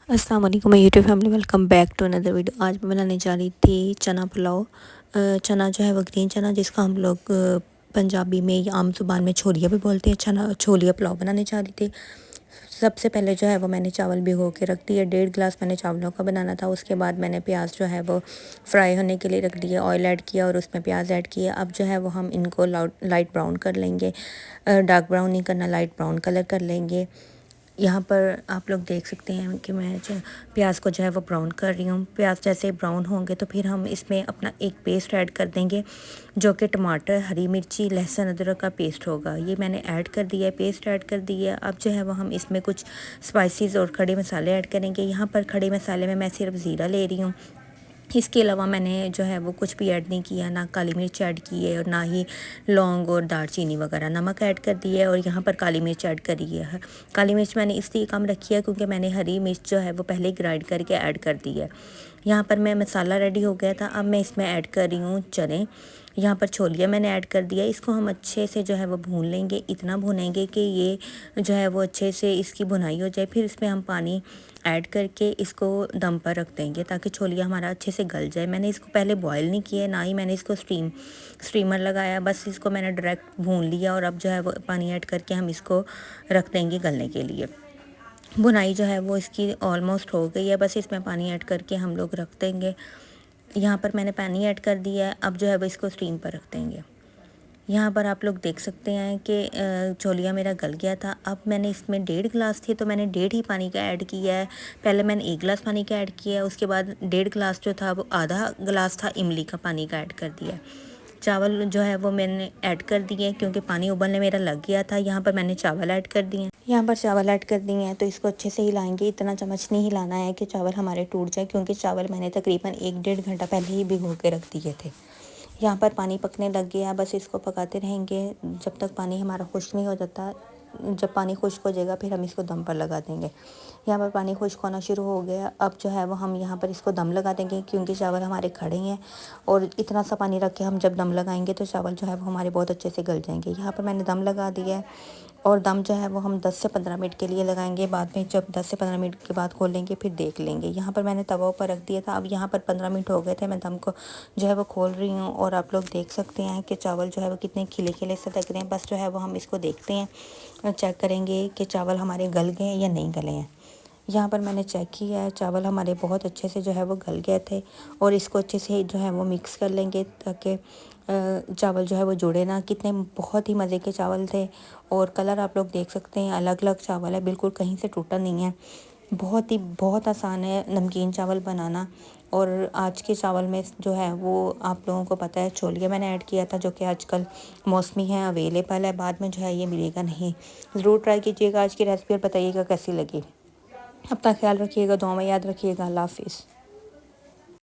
अस्सलाम वालेकुम YouTube family, welcome back to another video. आज मैं बनाने जा रही थी चना पुलाव। चना जो है वो ग्रीन चना, जिसका हम लोग पंजाबी में या आम ज़ुबान में छोलिया भी बोलते हैं। चना छोलिया पुलाव बनाने जा रही थी। सबसे पहले जो है वो मैंने चावल भिगो के रख दिए। 1.5 गिलास मैंने चावलों का बनाना था। उसके बाद मैंने प्याज जो है वो फ्राई होने के लिए रख दिया, ऑयल ऐड किया और उसमें प्याज ऐड किया। अब जो है वो हम इनको लाइट ब्राउन कर लेंगे। डार्क ब्राउन नहीं करना, लाइट ब्राउन कलर कर लेंगे। यहाँ पर आप लोग देख सकते हैं कि मैं जो प्याज को जो है वो ब्राउन कर रही हूँ। प्याज जैसे ब्राउन होंगे तो फिर हम इसमें अपना एक पेस्ट ऐड कर देंगे, जो कि टमाटर, हरी मिर्ची, लहसुन, अदरक का पेस्ट होगा। ये मैंने ऐड कर दिया है, पेस्ट ऐड कर दिया है। अब जो है वो हम इसमें कुछ स्पाइसेस और खड़े मसाले ऐड करेंगे। यहाँ पर खड़े मसाले में मैं सिर्फ ज़ीरा ले रही हूँ। इसके अलावा मैंने जो है वो कुछ भी ऐड नहीं किया, ना काली मिर्च ऐड की है और ना ही लौंग और दालचीनी वगैरह। नमक ऐड कर दिया है और यहाँ पर काली मिर्च ऐड करी है। काली मिर्च मैंने इसलिए कम रखी है क्योंकि मैंने हरी मिर्च जो है वो पहले ग्राइंड करके ऐड कर दी है। यहाँ पर मैं मसाला रेडी हो गया था। अब मैं इसमें ऐड कर रही हूँ चने। यहाँ पर छोलिया मैंने ऐड कर दिया। इसको हम अच्छे से जो है वो भून लेंगे, इतना भूनेंगे कि ये जो है वो अच्छे से इसकी भुनाई हो जाए। फिर इसमें हम पानी ऐड करके इसको दम पर रख देंगे ताकि छोलिया हमारा अच्छे से गल जाए। मैंने इसको पहले बॉयल नहीं किया, ना ही मैंने इसको स्टीमर लगाया, बस इसको मैंने डायरेक्ट भून लिया। और अब जो है वो पानी ऐड करके हम इसको रख देंगे गलने के लिए। भुनाई जो है वो इसकी ऑलमोस्ट हो गई है, बस इसमें पानी ऐड करके हम लोग रख देंगे। यहाँ पर मैंने पानी ऐड कर दिया है। अब जो है वो इसको स्टीम पर रख देंगे। यहाँ पर आप लोग देख सकते हैं कि छोलिया मेरा गल गया था। अब मैंने इसमें 1.5 गिलास थी तो मैंने 1.5 ही पानी का ऐड किया है। पहले मैंने 1 गिलास पानी का ऐड किया है, उसके बाद 1.5 गिलास जो था वो आधा गिलास था इमली का पानी का ऐड कर दिया। चावल जो है वो मैंने ऐड कर दिए क्योंकि पानी उबलने मेरा लग गया था। यहाँ पर मैंने चावल ऐड कर दिए। यहाँ पर चावल ऐड कर दिए हैं तो इसको अच्छे से हिलाएंगे। इतना चम्मच नहीं हिलाना है कि चावल हमारे टूट जाए, क्योंकि चावल मैंने तकरीबन 1-1.5 घंटा पहले ही भिगो के रख दिए थे। यहाँ पर पानी पकने लग गया, बस इसको पकाते रहेंगे जब तक पानी हमारा खुश्क नहीं हो जाता। जब पानी खुश्क हो जाएगा फिर हम इसको दम पर लगा देंगे। यहाँ पर पानी खुश्क होना शुरू हो गया। अब जो है वो हम यहाँ पर इसको दम लगा देंगे क्योंकि चावल हमारे खड़े हैं और इतना सा पानी रख के हम जब दम लगाएंगे तो चावल जो है वो हमारे बहुत अच्छे से गल जाएंगे। यहाँ पर मैंने दम लगा दिया है और दम जो है वो हम 10 से 15 मिनट के लिए लगाएंगे। बाद में जब 10 से 15 मिनट के बाद खोलेंगे फिर देख लेंगे। यहाँ पर मैंने तवा पर रख दिया था। अब यहाँ पर 15 मिनट हो गए थे, मैं दम को जो है वो खोल रही हूँ और आप लोग देख सकते हैं कि चावल जो है वो कितने खिले खिले से लग रहे हैं। बस जो है वो हम इसको देखते हैं और चेक करेंगे कि चावल हमारे गल गए या नहीं गले हैं। यहाँ पर मैंने चेक किया है, चावल हमारे बहुत अच्छे से जो है वो गल गए थे। और इसको अच्छे से जो है वो मिक्स कर लेंगे ताकि चावल जो है वो जुड़े ना। कितने बहुत ही मज़े के चावल थे और कलर आप लोग देख सकते हैं, अलग अलग चावल है, बिल्कुल कहीं से टूटा नहीं है। बहुत आसान है नमकीन चावल बनाना। और आज के चावल में जो है वो आप लोगों को पता है छोलिया मैंने ऐड किया था, जो कि आजकल मौसमी है, अवेलेबल है, बाद में जो है ये मिलेगा नहीं। ज़रूर ट्राई कीजिएगा आज की रेसिपी और बताइएगा कैसी लगी। अपना ख्याल रखिएगा, दुआ में याद रखिएगा। अल्लाह हाफिज़।